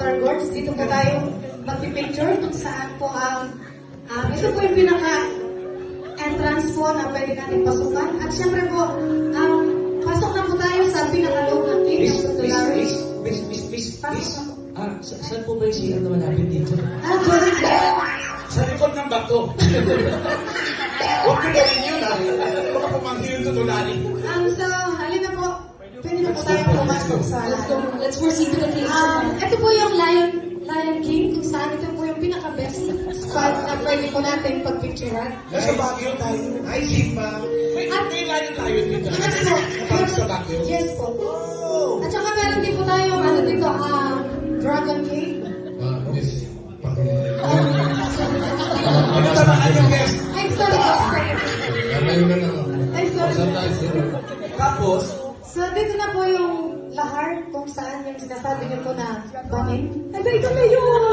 water gourds. Dito po tayo magpipicture kung saan po ang ito po yung pinaka-entrance po na pwede natin pasukan. At syempre po, pasok na po tayo sa pinaka-loob ng King of the Larry. Saan po ba yung siya na malapit dito? Good. Sa likod ng bato. Huwag ko gawin yun, ha? Baka pumangkin yung tutulali. So, halina po. Pwede na po tayo pumasok sa Let's proceed to the case. ito po yung Lion King, kung saan ito po yung pinaka-best spot na pwede po natin pag-picturean. Nasa Baguio tayo. Ay, Sigma. May layon dito. Yes po. Kapag sa Baguio. Yes po. At saka meron din po tayo, ano dito, Dragon King. Yes. Ano tamaan yung guest? Ay, sorry po. Ay, sorry. Tapos, So, dito na po yung lahar kung saan yung sinasabi niyo po na bangin. Ay, ito na yun!